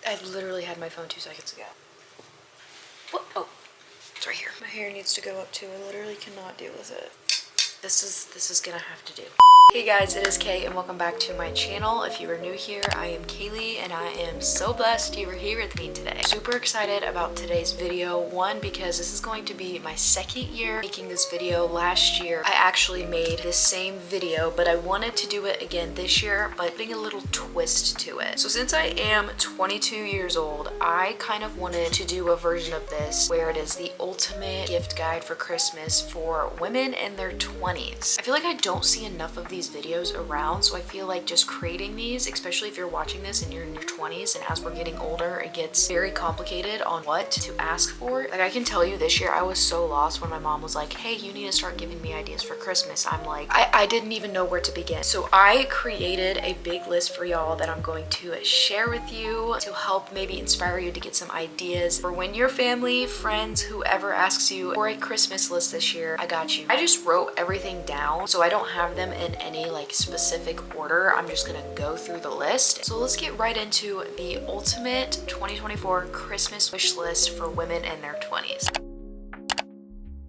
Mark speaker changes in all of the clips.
Speaker 1: I literally had my phone 2 seconds ago. What? Oh, it's right here. My hair needs to go up too. I literally cannot deal with it. This is gonna have to do. Hey guys, it is Kay and welcome back to my channel. If you are new here, I am Kaylee and I am so blessed you are here with me today. Super excited about today's video. One, because this is going to be my second year making this video. Last year, I actually made this same video, but I wanted to do it again this year, but putting a little twist to it. So since I am 22 years old, I kind of wanted to do a version of this where it is the ultimate gift guide for Christmas for women in their 20s. I feel like I don't see enough of these videos around, so I feel like just creating these, especially if you're watching this and you're in your 20s, and as we're getting older it gets very complicated on what to ask for. Like, I can tell you this year I was so lost when my mom was like, hey, you need to start giving me ideas for Christmas. I'm like, I didn't even know where to begin. So I created a big list for y'all that I'm going to share with you to help maybe inspire you to get some ideas for when your family, friends, whoever asks you for a Christmas list this year. I got you. I just wrote everything down, so I don't have them in any like specific order. I'm just gonna go through the list. So let's get right into the ultimate 2024 Christmas wish list for women in their 20s.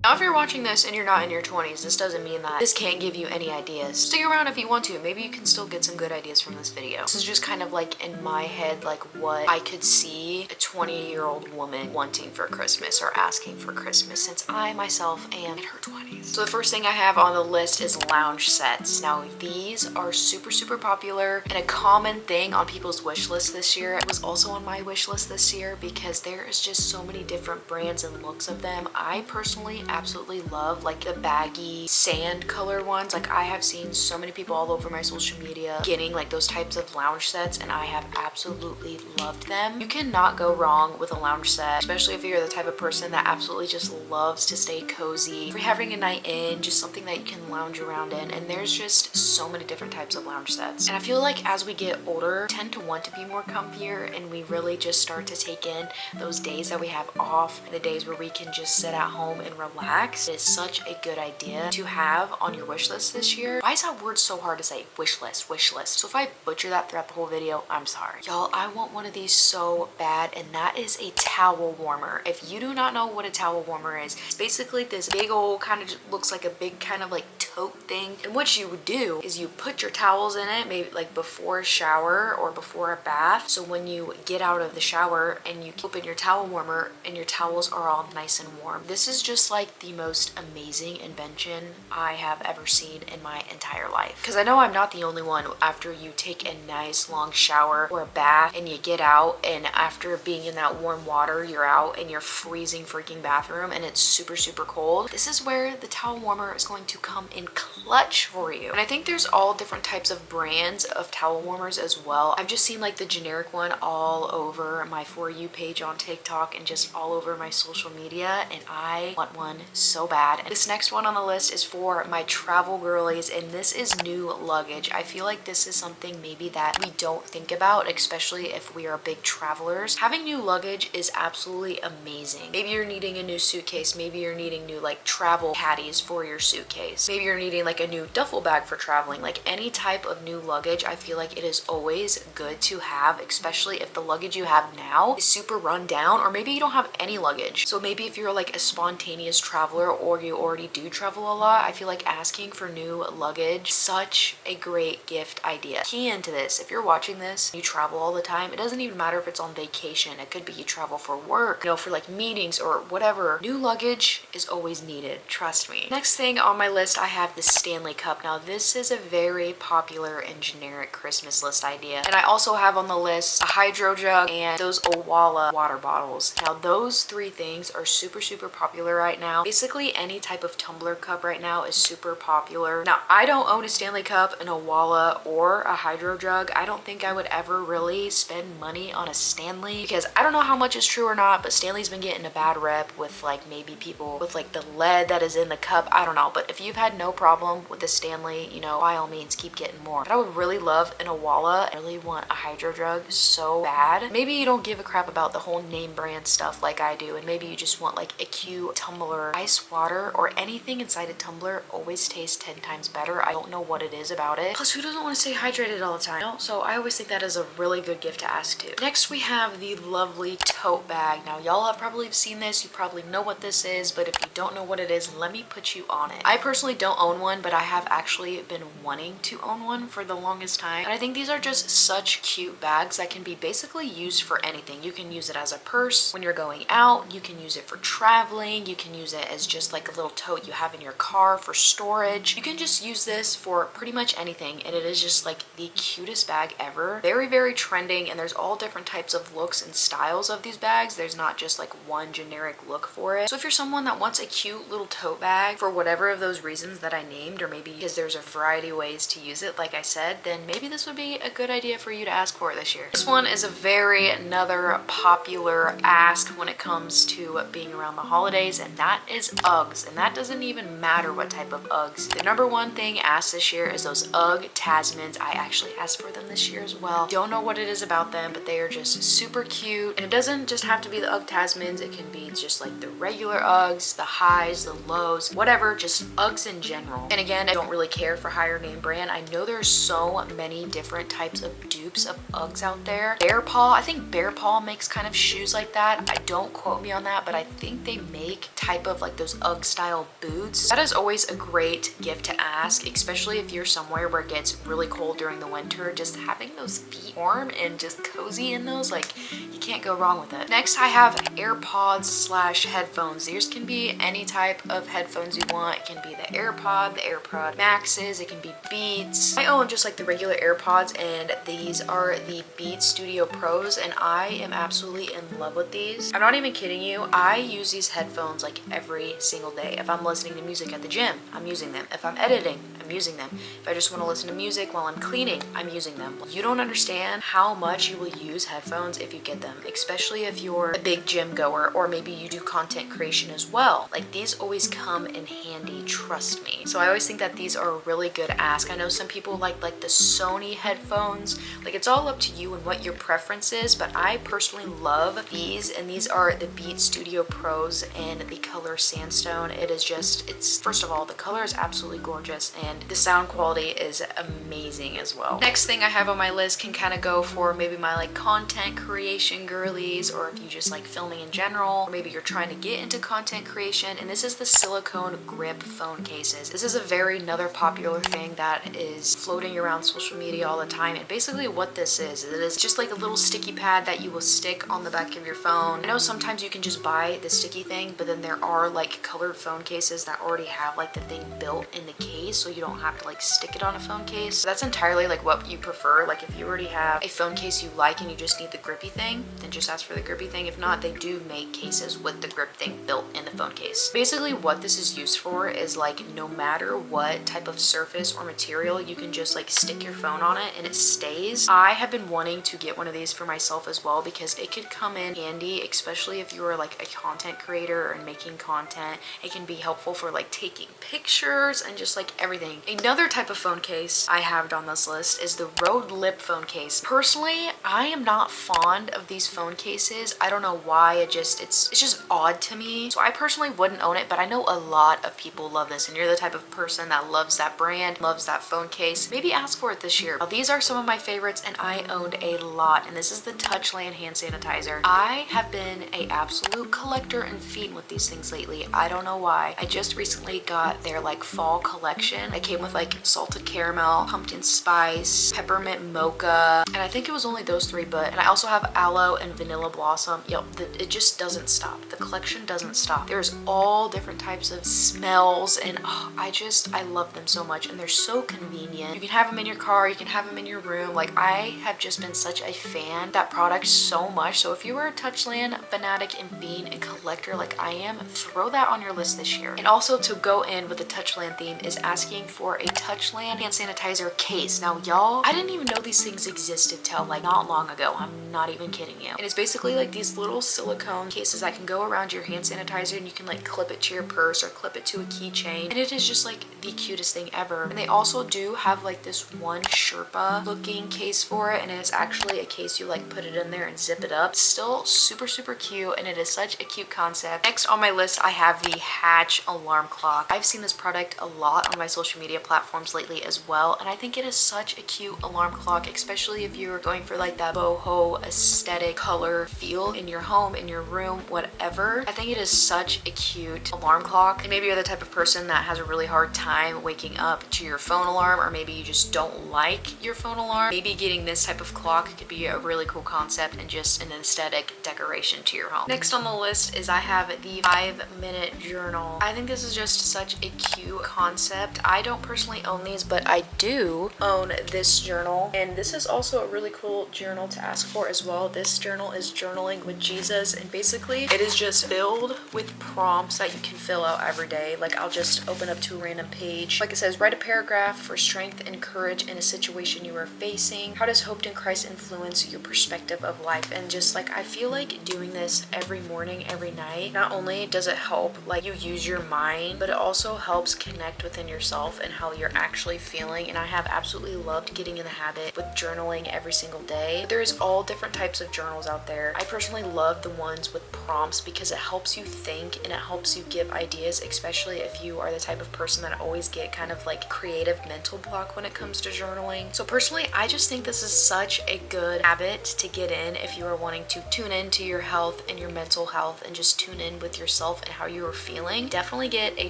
Speaker 1: Now, if you're watching this and you're not in your 20s, this doesn't mean that this can't give you any ideas. Stick around if you want to. Maybe you can still get some good ideas from this video. This is just kind of like in my head, like what I could see a 20-year-old woman wanting for Christmas or asking for Christmas, since I myself am in her 20s. So the first thing I have on the list is lounge sets. Now, these are super popular and a common thing on people's wish list this year. It was also on my wish list this year because there is just so many different brands and looks of them. I personally absolutely love like the baggy sand color ones. Like, I have seen so many people all over my social media getting like those types of lounge sets, and I have absolutely loved them. You cannot go wrong with a lounge set, especially if you're the type of person that absolutely just loves to stay cozy. If you're having a night in, just something that you can lounge around in, and there's just so many different types of lounge sets. And I feel like as we get older, we tend to want to be more comfier, and we really just start to take in those days that we have off, the days where we can just sit at home and relax. It is such a good idea to have on your wish list this year. Why is that word so hard to say? Wish list, wish list. So if I butcher that throughout the whole video, I'm sorry. Y'all, I want one of these so bad, and that is a towel warmer. If you do not know what a towel warmer is, it's basically this big old kind of looks like a big kind of like tote thing. And what you would do is you put your towels in it, maybe like before a shower or before a bath. So when you get out of the shower and you open your towel warmer and your towels are all nice and warm. This is just like the most amazing invention I have ever seen in my entire life. Because I know I'm not the only one. After you take a nice long shower or a bath and you get out, and after being in that warm water, you're out in your freezing freaking bathroom and it's super cold, this is where the towel warmer is going to come in clutch for you. And I think there's all different types of brands of towel warmers as well. I've just seen like the generic one all over my For You page on TikTok and just all over my social media, and I want one so bad. And this next one on the list is for my travel girlies, and this is new luggage. I feel like this is something maybe that we don't think about, especially if we are big travelers. Having new luggage is absolutely amazing. Maybe you're needing a new suitcase, maybe you're needing new like travel caddies for your suitcase, maybe you're needing like a new duffel bag for traveling. Like, any type of new luggage, I feel like it is always good to have, especially if the luggage you have now is super run down, or maybe you don't have any luggage. So maybe if you're like a spontaneous traveler or you already do travel a lot, I feel like asking for new luggage, such a great gift idea. Key into this, if you're watching this, you travel all the time, it doesn't even matter if it's on vacation, it could be you travel for work, you know, for like meetings or whatever. New luggage is always needed, trust me. Next thing on my list, I have the Stanley Cup. Now, this is a very popular and generic Christmas list idea. And I also have on the list a hydro jug and those Owala water bottles. Now, those three things are super popular right now. Basically, any type of tumbler cup right now is super popular. Now, I don't own a Stanley Cup, an Owala, or a hydro jug. I don't think I would ever really spend money on a Stanley, because I don't know how much is true or not, but Stanley's been getting a bad rep with like maybe people with like the lead that is in the cup. I don't know, but if you've had no problem with the Stanley, you know, by all means keep getting more. But I would really love an Awala. I really want a hydro drug so bad. Maybe you don't give a crap about the whole name brand stuff like I do, and maybe you just want like a cute tumbler. Ice water or anything inside a tumbler always tastes 10 times better. I don't know what it is about it. Plus, who doesn't want to stay hydrated all the time? You know? So I always think that is a really good gift to ask too. Next, we have the lovely tote bag. Now, y'all have probably seen this. You probably know what this is, but if you don't know what it is, let me put you on it. I personally don't own one, but I have actually been wanting to own one for the longest time. And I think these are just such cute bags that can be basically used for anything. You can use it as a purse when you're going out. You can use it for traveling. You can use it as just like a little tote you have in your car for storage. You can just use this for pretty much anything, and it is just like the cutest bag ever. Very, very trending, and there's all different types of looks and styles of these bags. There's not just like one generic look for it. So if you're someone that wants a cute little tote bag for whatever of those reasons that I named, or maybe because there's a variety of ways to use it, like I said, then maybe this would be a good idea for you to ask for this year. This one is a very another popular ask when it comes to being around the holidays, and that is Uggs. And that doesn't even matter what type of Uggs. The number one thing asked this year is those Ugg Tasmans. I actually asked for them this year as well. Don't know what it is about them, but they are just super cute. And it doesn't just have to be the Ugg Tasmans. It can be just like the regular Uggs, the highs, the lows, whatever, just Uggs in general. And again, I don't really care for higher name brand. I know there's so many different types of dupes of Uggs out there. Bear Paw, I think Bear Paw makes kind of shoes like that. I don't quote me on that, but I think they make type of like those Ugg style boots. That is always a great gift to ask, especially if you're somewhere where it gets really cold during the winter. Just having those feet warm and just cozy in those, like, you can't go wrong with it. Next, I have AirPods slash headphones. These can be any type of headphones you want. It can be the AirPod, the AirPod Maxes, it can be Beats. I own just like the regular AirPods, and these are the Beats Studio Pros, and I am absolutely in love with these. I'm not even kidding you. I use these headphones like every single day. If I'm listening to music at the gym, I'm using them. If I'm editing, I'm using them. If I just want to listen to music while I'm cleaning, I'm using them. You don't understand how much you will use headphones if you get them, especially if you're a big gym goer, or maybe you do content creation as well. Like, these always come in handy, trust me. So I always think that these are a really good ask. I know some people like the Sony headphones. Like, it's all up to you and what your preference is, but I personally love these, and these are the Beats Studio Pros in the color Sandstone. It is just, it's, first of all, the color is absolutely gorgeous, and the sound quality is amazing as well. Next thing I have on my list can kind of go for maybe my like content creation girlies, or if you just like filming in general, or maybe you're trying to get into content creation, and this is the silicone grip phone cases. This is a very another popular thing that is floating around social media all the time, and basically what this is, it is just like a little sticky pad that you will stick on the back of your phone. I know sometimes you can just buy the sticky thing, but then there are like colored phone cases that already have like the thing built in the case, so you don't have to like stick it on a phone case. So that's entirely like what you prefer. Like, if you already have a phone case you like and you just need the grippy thing, then just ask for the grippy thing. If not, they do make cases with the grip thing built in the phone case. Basically what this is used for is like, no matter what type of surface or material, you can just like stick your phone on it and it stays. I have been wanting to get one of these for myself as well, because it could come in handy, especially if you are like a content creator and making content. It can be helpful for like taking pictures and just like everything. Another type of phone case I have on this list is the Rode Lip phone case. Personally, I am not fond of these phone cases. I don't know why. It's just odd to me. So I personally wouldn't own it, but I know a lot of people love this, and you're the type of person that loves that brand, loves that phone case, maybe ask for it this year. Now, these are some of my favorites, and I owned a lot, and this is the Touchland hand sanitizer. I have been a absolute collector and fiend with these things lately. I don't know why. I just recently got their like fall collection. It came with like salted caramel, pumpkin spice, peppermint mocha, and I think it was only those three, and I also have aloe and vanilla blossom. It just doesn't stop. The collection doesn't stop. There's all different types of smells, and I love them so much, and they're so convenient. You can have them in your car, you can have them in your room. Like, I have just been such a fan of that product so much. So if you are a Touchland fanatic and fiend and collector like I am, throw that on your list this year. And also, to go in with the Touchland theme, is asking for a Touchland hand sanitizer case. Now y'all, I didn't even know these things existed till like not long ago. I'm not even kidding you. And it's basically like these little silicone cases that can go around your hand sanitizer, and you can like clip it to your purse or clip it to a keychain, and it is just like the cutest thing ever. And they also do have like this one Sherpa looking case for it, and it's actually a case you like put it in there and zip it up. Still super cute, and it is such a cute concept. Next on my list, I have the Hatch alarm clock. I've seen this product a lot on my social media platforms lately as well, and I think it is such a cute alarm clock, especially if you're going for like that boho aesthetic color feel in your home, in your room, whatever. I think it is such a cute alarm clock. And maybe you're the type of person that has a really hard time waking up to your phone alarm, or maybe you just don't like your phone alarm. Maybe getting this type of clock could be a really cool concept and just an aesthetic decoration to your home. Next on the list is I have the 5-minute journal. I think this is just such a cute concept. I don't personally own these, but I do own this journal, and this is also a really cool journal to ask for as well. This journal is Journaling with Jesus, and basically it is just filled with prompts that you can fill out every day. Like I'll just open up to a random page. Like it says, write a paragraph for strength and courage in a situation you are facing. How does hope in Christ influence your perspective of life? And just like I feel like doing this every morning, every night, not only does it help like you use your mind, but it also helps connect within yourself and how you're actually feeling. And I have absolutely loved getting in the habit with journaling every single day. There's all different types of journals out there. I personally love the ones with prompts because it helps you think and it helps you give ideas, especially if you are the type of person that always get kind of like creative mental block when it comes to journaling. So personally, I just think this is such a good habit to get in if you are wanting to tune into your health and your mental health and just tune in with yourself and how you are feeling. Definitely get a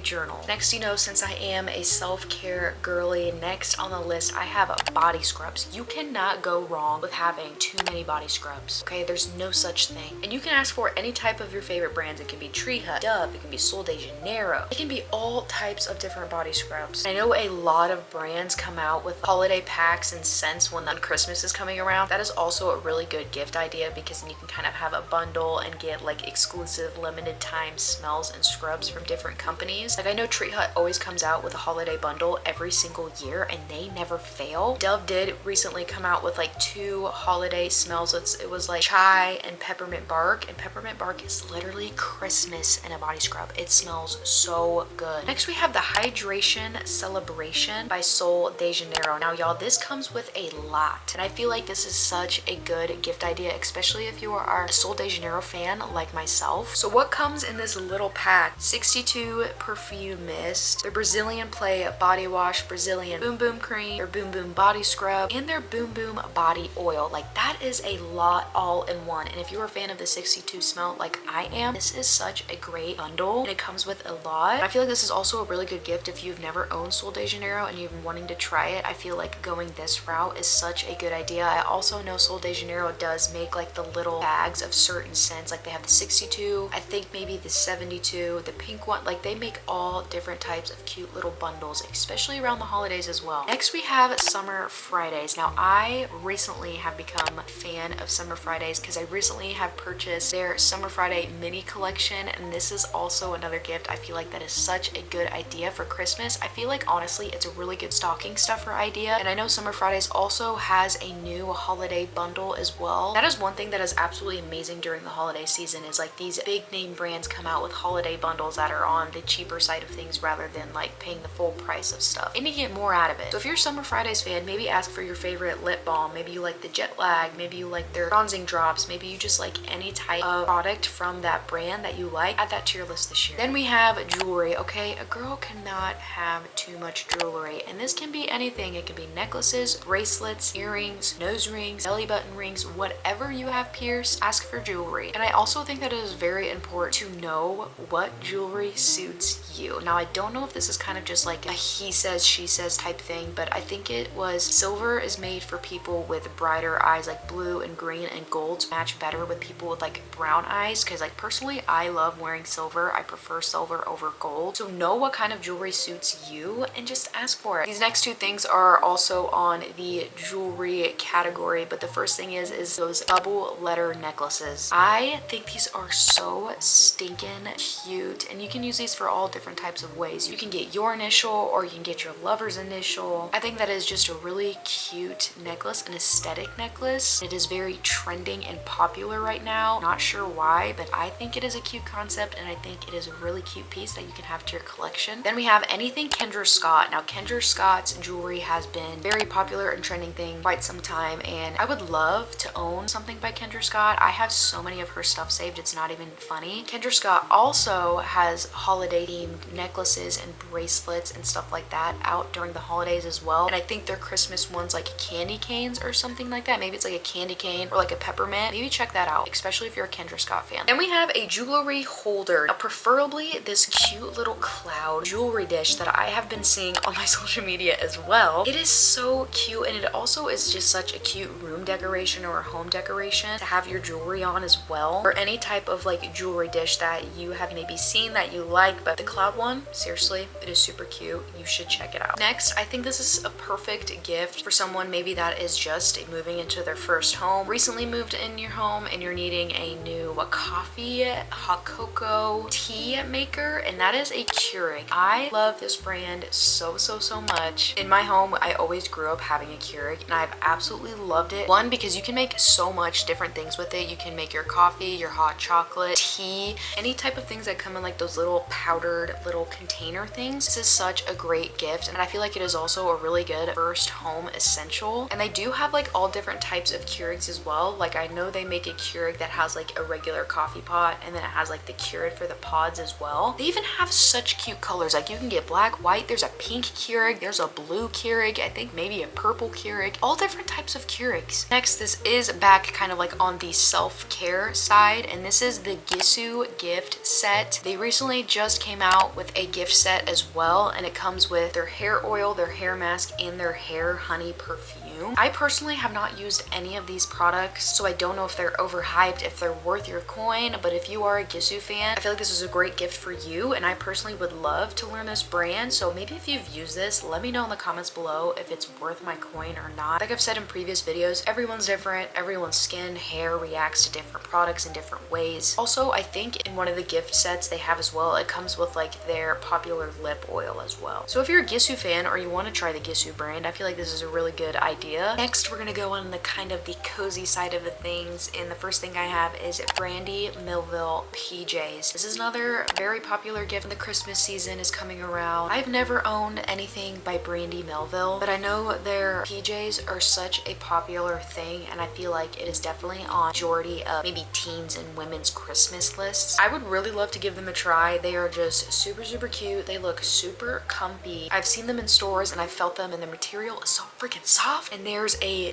Speaker 1: journal. Next, you know, since I am a self-care girly, next on the list I have body scrubs. You cannot go wrong with having too many body scrubs. Okay, there's no such thing. And you can ask for any type of your favorite brands. It can be Tree Hut, Dove, it can be Sol de Janeiro. It can be all types of different body scrubs. I know a lot of brands come out with holiday packs and scents when Christmas is coming around. That is also a really good gift idea because then you can kind of have a bundle and get like exclusive limited time smells and scrubs from different companies. Like I know Tree Hut always comes out with a holiday bundle every single year and they never fail. Dove did recently come out with like 2 holiday smells. It was like chai and peppermint bark, and peppermint bark is literally Christmas in a body scrub. It smells so good. Next we have the Hydration Celebration by Sol de Janeiro. Now y'all, this comes with a lot, and I feel like this is such a good gift idea, especially if you are a Sol de Janeiro fan like myself. So what comes in this little pack? 62 perfume mist, their Brazilian Play body wash, Brazilian Boom Boom cream, their Boom Boom body scrub, and their Boom Boom body oil. Like that is a lot all in one. And if you're a fan of the 62 smell like I am, this is such a great bundle and it comes with a lot. I feel like this is also a really good gift if you've never owned Sol de Janeiro and you've been wanting to try it. I feel like going this route is such a good idea. I also know Sol de Janeiro does make like the little bags of certain scents. Like they have the 62, I think maybe the 72, the pink one. Like they make all different types of cute little bundles, especially around the holidays as well. Next we have Summer Fridays. Now I recently have become a fan of Summer Fridays because I recently have purchased their Summer Friday mini collection, and this is also another gift. I feel like that is such a good idea for Christmas. I feel like honestly it's a really good stocking stuffer idea, and I know Summer Fridays also has a new holiday bundle as well. That is one thing that is absolutely amazing during the holiday season, is like these big name brands come out with holiday bundles that are on the cheaper side of things rather than like paying the full price of stuff, and you get more out of it. So if you're a Summer Fridays fan, maybe ask for your favorite lip balm. Maybe you like the Jet Lag, maybe you like their bronzing drops, maybe you just like any type of product from that brand that you like. Add that to your list this year. Then we have jewelry. Okay, a girl cannot have too much jewelry, and this can be anything. It can be necklaces, bracelets, earrings, nose rings, belly button rings, whatever you have pierced, ask for jewelry. And I also think that it is very important to know what jewelry suits you. Now I don't know if this is kind of just like a he says she says type thing, but I think it was silver is made for people with brighter eyes, like blue and green and gold match better with people with like brown eyes, because like personally I love wearing silver. I prefer silver over gold. So know what kind of jewelry suits you and just ask for it. These next 2 things are also on the jewelry category, but the first thing is those double letter necklaces. I think these are so stinking cute, and you can use these for all different types of ways. You can get your initial or you can get your lover's initial. I think that is just a really cute necklace, an aesthetic necklace. It is very trending and popular right now. Not sure why, but I think it is a cute concept, and I think it is a really cute piece that you can have to your collection. Then we have anything Kendra Scott. Now Kendra Scott's jewelry has been very popular and trending thing quite some time, and I would love to own something by Kendra Scott. I have so many of her stuff saved, it's not even funny. Kendra Scott also has holiday themed necklaces and bracelets and stuff like that out during the holidays as well, and I think their Christmas ones like candy canes or something like that. Maybe it's like a candy cane or like a peppermint. Maybe check that out, especially if you're a Kendra Scott fan. Then we have a jewelry holder. Now preferably this cute little cloud jewelry dish that I have been seeing on my social media as well. It is so cute, and it also is just such a cute room decoration or a home decoration to have your jewelry on as well, or any type of like jewelry dish that you have maybe seen that you like. But the cloud one, seriously, it is super cute. You should check it out. Next, I think this is a perfect gift for someone maybe that is just moving into their first home, recently moved in your home, and you're needing a new coffee, hot cocoa, tea maker, and that is a Keurig. I love this brand so much. In my home, I always grew up having a Keurig, and I've absolutely loved it. One, because you can make so much different things with it. You can make your coffee, your hot chocolate, tea, any type of things that come in like those little powdered little container things. This is such a great gift, and I feel like it is also a really good first home essential. And they do have like all different types of Keurigs as well. Like I know they make a Keurig that has like a regular coffee pot, and then it has like the Keurig for the pods as well. They even have such cute colors. Like you can get black, white, there's a pink Keurig, there's a blue Keurig, I think maybe a purple Keurig, all different types of Keurigs. Next, this is back kind of like on the self-care side, and this is the Gissu gift set. They recently just came out with a gift set as well, and it comes with their hair oil, their hair mask, and their hair honey perfume. I personally have not used any of these products, so I don't know if they're overhyped, if they're worth your coin, but if you are a Gissu fan, I feel like this is a great gift for you, and I personally would love to learn this brand. So maybe if you've used this, let me know in the comments below if it's worth my coin or not. Like I've said in previous videos, everyone's different. Everyone's skin, hair reacts to different products in different ways. Also, I think in one of the gift sets they have as well, it comes with like their popular lip oil as well. So if you're a Gissu fan or you want to try the Gissu brand, I feel like this is a really good idea. Next, we're gonna go on the kind of the cozy side of the things, and the first thing I have is Brandy Melville PJs. This is another very popular gift when the Christmas season is coming around. I've never owned anything by Brandy Melville, but I know their PJs are such a popular thing, and I feel like it is definitely on majority of maybe teens and women's Christmas lists. I would really love to give them a try. They are just super cute. They look super comfy. I've seen them in stores and I've felt them, and the material is so freaking soft, and there is a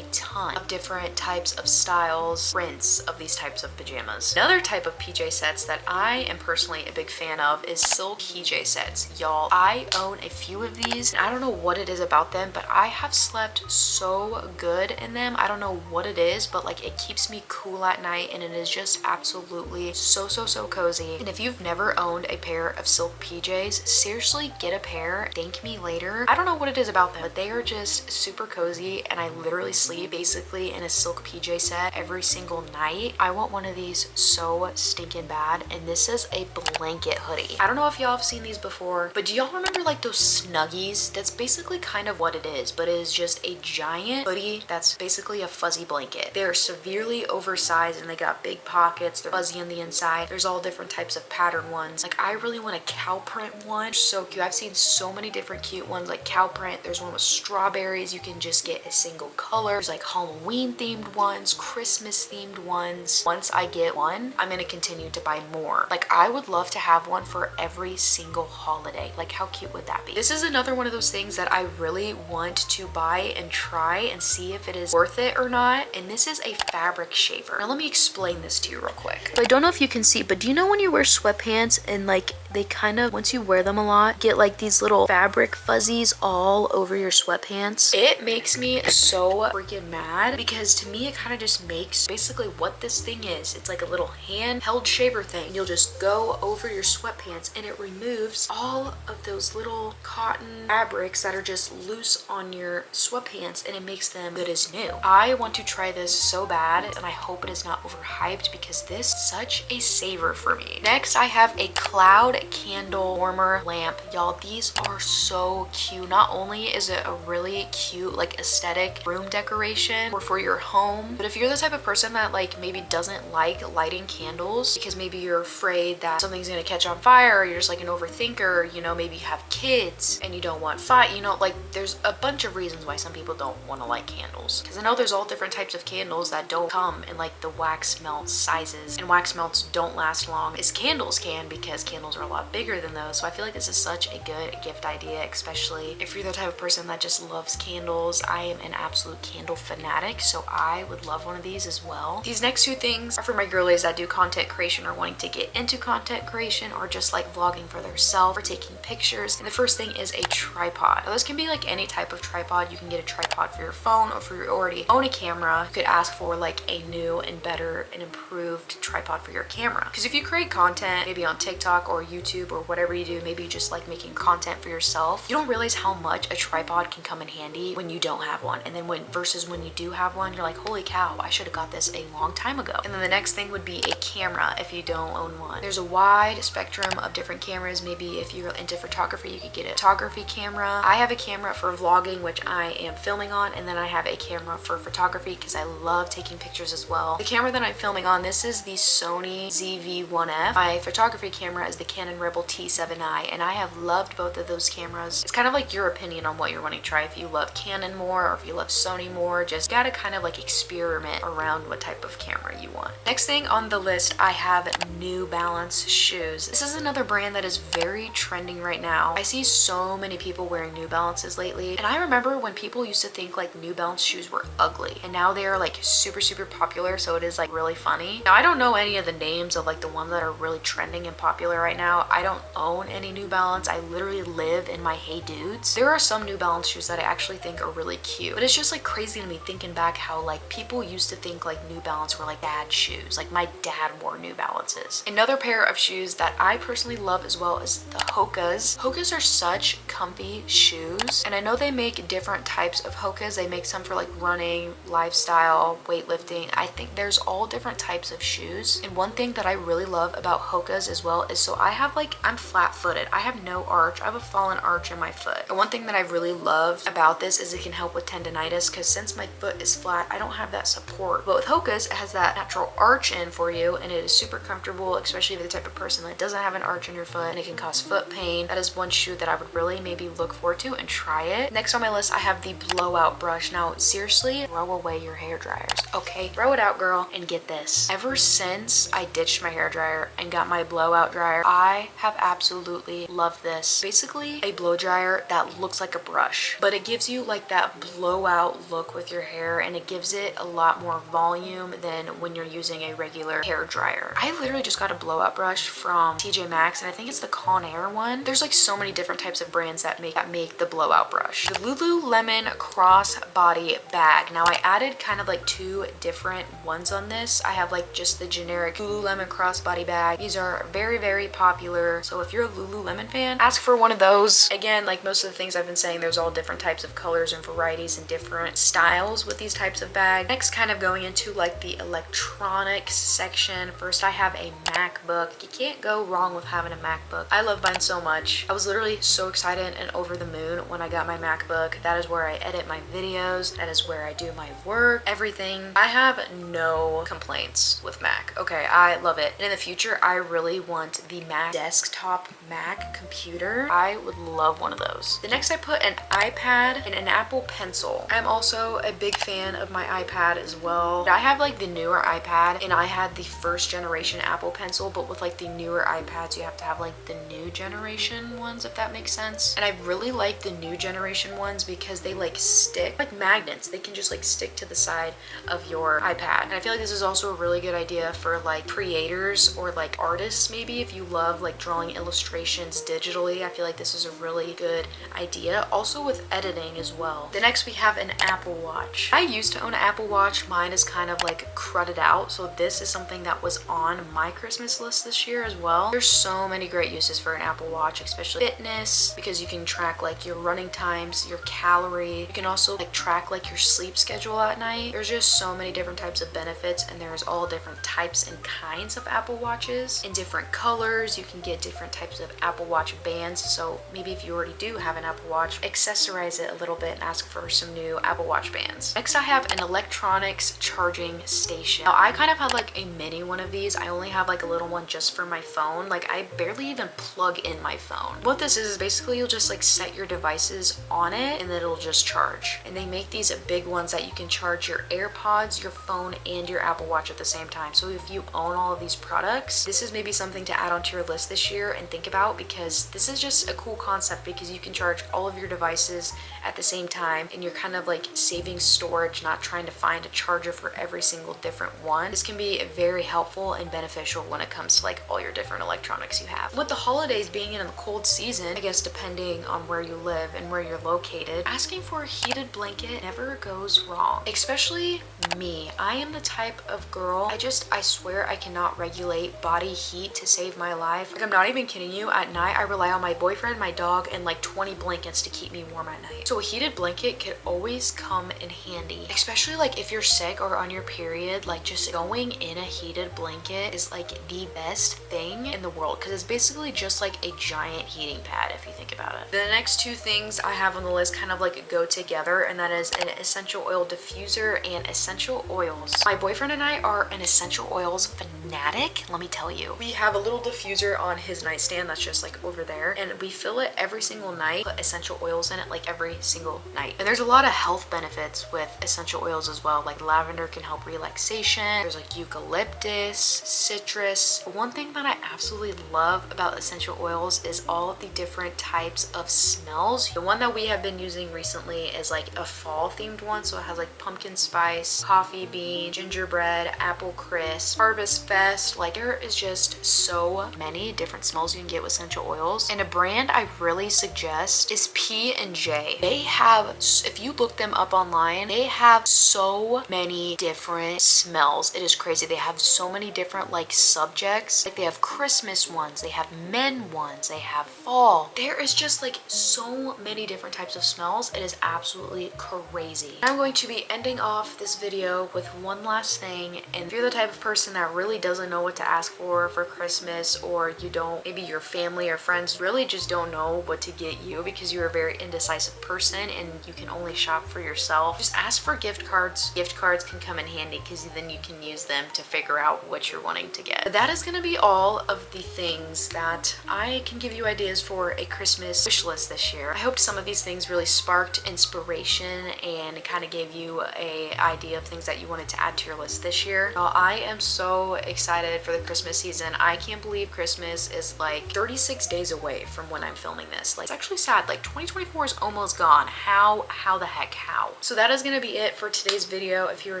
Speaker 1: ton of different types of styles, prints of these types of pajamas. Another type of PJ sets that I am personally a big fan of is silk PJ sets. Y'all, I own a few of these, and I don't know what it is about them, but I have slept so good in them. I don't know what it is, but like it keeps me cool at night, and it is just absolutely so cozy. And if you've never owned a pair of silk PJs, seriously get a pair. Thank me later. I don't know what it is about them, but they are just super cozy, and I literally sleep basically in a silk PJ set every single night. I want one of these so stinking bad, and this is a blanket hoodie. I don't know if y'all have seen these before, but do y'all remember like those Snuggies? That's basically kind of what it is, but it is just a giant hoodie that's basically a fuzzy blanket. They're severely oversized, and they got big pockets. They're fuzzy on the inside. There's all different types of pattern ones. Like I really want a cow print one. So cute. I've seen so many different cute ones like cow print. There's one with strawberries. You can just get a single color. There's like Halloween themed ones, Christmas themed ones. Once I get one, I'm gonna continue to buy more. Like I would love to have one for every single holiday. Like how cute would that be? This is another one of those things that I really want to buy and try and see if it is worth it or not. And this is a fabric shaver. Now let me explain this to you real quick. So I don't know if you can see, but do you know when you wear sweatpants and like they kind of, once you wear them a lot, get like these little fabric fuzzies all over over your sweatpants. It makes me so freaking mad because to me it kind of just makes basically what this thing is. It's like a little handheld shaver thing. You'll just go over your sweatpants and it removes all of those little cotton fabrics that are just loose on your sweatpants and it makes them good as new. I want to try this so bad and I hope it is not overhyped because this is such a saver for me. Next, I have a cloud candle warmer lamp. Y'all, these are so cute. Not only is it a really cute like aesthetic room decoration or for your home, but if you're the type of person that like maybe doesn't like lighting candles because maybe you're afraid that something's gonna catch on fire or you're just like an overthinker, you know, maybe you have kids and you don't want fire, you know, like there's a bunch of reasons why some people don't want to light candles. Because I know there's all different types of candles that don't come in like the wax melt sizes, and wax melts don't last long as candles can because candles are a lot bigger than those. So I feel like this is such a good gift idea, especially if you're the type of person that just loves candles. I am an absolute candle fanatic, so I would love one of these as well. These next two things are for my girlies that do content creation or wanting to get into content creation or just like vlogging for themselves or taking pictures. And the first thing is a tripod. Now, this can be like any type of tripod. You can get a tripod for your phone, or if you already own a camera, you could ask for like a new and better and improved tripod for your camera. Because if you create content maybe on TikTok or YouTube or whatever you do, maybe you just like making content for yourself, you don't realize how much a tripod can come in handy when you don't have one. And then versus when you do have one, you're like, holy cow, I should have got this a long time ago. And then the next thing would be a camera if you don't own one. There's a wide spectrum of different cameras. Maybe if you're into photography, you could get a photography camera. I have a camera for vlogging, which I am filming on, and then I have a camera for photography because I love taking pictures as well. The camera that I'm filming on, this is the Sony ZV-1F. My photography camera is the Canon Rebel T7i, and I have loved both of those cameras. It's kind of like your opinion on what you're wanting to try. If you love Canon more or if you love Sony more, just gotta kind of like experiment around what type of camera you want. Next thing on the list, I have New Balance shoes. This is another brand that is very trending right now. I see so many people wearing New Balances lately, and I remember when people used to think like New Balance shoes were ugly, and now they are like super popular, so it is like really funny. Now I don't know any of the names of like the ones that are really trending and popular right now. I don't own any New Balance. I literally live in my Hey Dudes. There are some New Balance shoes that I actually think are really cute, but it's just like crazy to me thinking back how like people used to think like New Balance were like bad shoes. Like my dad wore New Balances. Another pair of shoes that I personally love as well is the Hokas. Hokas are such comfy shoes, and I know they make different types of Hokas. They make some for like running, lifestyle, weightlifting. I think there's all different types of shoes. And one thing that I really love about Hokas as well is, so I have like, I'm flat footed. I have no arch. I have a fallen arch in my foot. And one thing that I really love about this is it can help with tendonitis, because since my foot is flat, I don't have that support. But with Hokas, it has that natural arch in for you, and it is super comfortable, especially if you're the type of person that doesn't have an arch in your foot and it can cause foot pain. That is one shoe that I would really maybe look forward to and try it. Next on my list, I have the blowout brush. Now, seriously, throw away your hair dryers. Okay, throw it out, girl, and get this. Ever since I ditched my hair dryer and got my blowout dryer, I have absolutely loved this. Basically, a blow dryer that looks like a brush, but it gives you like that blowout look with your hair, and it gives it a lot more volume than when you're using a regular hair dryer. I literally just got a blowout brush from TJ Maxx, and I think it's the Conair one. There's like so many different types of brands that make the blowout brush. The Lululemon crossbody bag. Now I added kind of like two different ones on this. I have like just the generic Lululemon crossbody bag. These are very popular, so if you're a Lululemon fan, ask for one of those. Again, like most of the things I've been saying, there's all different types of colors and varieties and different styles with these types of bags. Next, kind of going into like the electronics section. First, I have a MacBook. You can't go wrong with having a MacBook. I love mine so much. I was literally so excited and over the moon when I got my MacBook. That is where I edit my videos. That is where I do my work, everything. I have no complaints with Mac. Okay, I love it. And in the future, I really want the Mac desktop Mac computer. I would love one of those. The next, I put an iPad and an Apple Pencil. I'm also a big fan of my iPad as well. I have like the newer iPad, and I had the first generation Apple Pencil, but with like the newer iPads, you have to have like the new generation ones, if that makes sense. And I really like the new generation ones because they like stick like magnets. They can just like stick to the side of your iPad. And I feel like this is also a really good idea for like creators or like artists. Maybe if you love like drawing illustrations digitally, I feel like this is a really good idea. also with editing as well. Then next we have an Apple Watch. I used to own an Apple Watch. Mine is kind of like crudded out, so this is something that was on my Christmas list this year as well. There's so many great uses for an Apple Watch, especially fitness, because you can track like your running times, your calorie. You can also like track like your sleep schedule at night. There's just so many different types of benefits, and there's all different types and kinds of Apple Watches in different colors. You can get different types of Apple Watch bands, so maybe if you already do have an Apple Watch, accessorize it a little bit and ask for some new Apple Watch bands. Next I have an electronics charging station. Now I kind of have like a mini one of these. I only have like a little one just for my phone. Like I barely even plug in my phone. What this is basically you'll just like set your devices on it and then it'll just charge. And they make these big ones that you can charge your AirPods, your phone, and your Apple Watch at the same time. So if you own all of these products, this is maybe something to add onto your list this year and think about, because this is just a cool concept because you can charge all of your devices at the same time and you're kind of like saving storage, not trying to find a charger for every single different one. This can be very helpful and beneficial when it comes to like all your different electronics you have. With the holidays being in the cold season, I guess depending on where you live and where you're located, asking for a heated blanket never goes wrong. Especially me. I am the type of girl, I swear I cannot regulate body heat to save my life. Like I'm not even kidding you. At night I rely on my boyfriend, my dog, and like 20 blankets to keep me warm at night. So a heated blanket could always come in handy, especially like if you're sick or on your period. Like just going in a heated blanket is like the best thing in the world because it's basically just like a giant heating pad if you think about it. The next two things I have on the list kind of like go together, and that is an essential oil diffuser and essential oils. My boyfriend and I are an essential oils fanatic, let me tell you. We have a little diffuser on his nightstand that's just like over there, and we fill it every single night, put essential oils in it like every single night. And there's a lot of health benefits with essential oils as well. Like lavender can help relaxation. There's like eucalyptus, citrus. One thing that I absolutely love about essential oils is all of the different types of smells. The one that we have been using recently is like a fall themed one, so it has like pumpkin spice, coffee bean, gingerbread, apple crisp, harvest fest. Like there is just so many different smells you can get with essential oils. And a brand I really suggest is P&J. They have, if you look them up online, they have so many different smells. It is crazy. They have so many different like subjects. Like they have Christmas ones, they have men ones, they have fall. There is just like so many different types of smells. It is absolutely crazy. I'm going to be ending off this video with one last thing, and if you're the type of person that really doesn't know what to ask for Christmas, or you don't, maybe your family or friends really just don't know what to get you because you're a very indecisive person and you can only shop for yourself, just ask for gift cards. Gift cards can come in handy because then you can use them to figure out what you're wanting to get. But that is going to be all of the things that I can give you ideas for a Christmas wish list this year. I hope some of these things really sparked inspiration and kind of gave you an idea of things that you wanted to add to your list this year. Now, I am so excited for the Christmas season. I can't believe Christmas is like 36 days away from when I'm filming this. Like it's actually sad. Like 2024 is almost gone. How the heck, how? So that is going to be it for today's video. If you are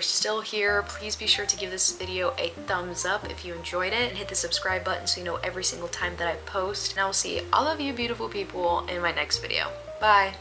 Speaker 1: still here, please be sure to give this video a thumbs up if you enjoyed it, and hit the subscribe button so you know every single time that I post. And I will see all of you beautiful people in my next video. Bye.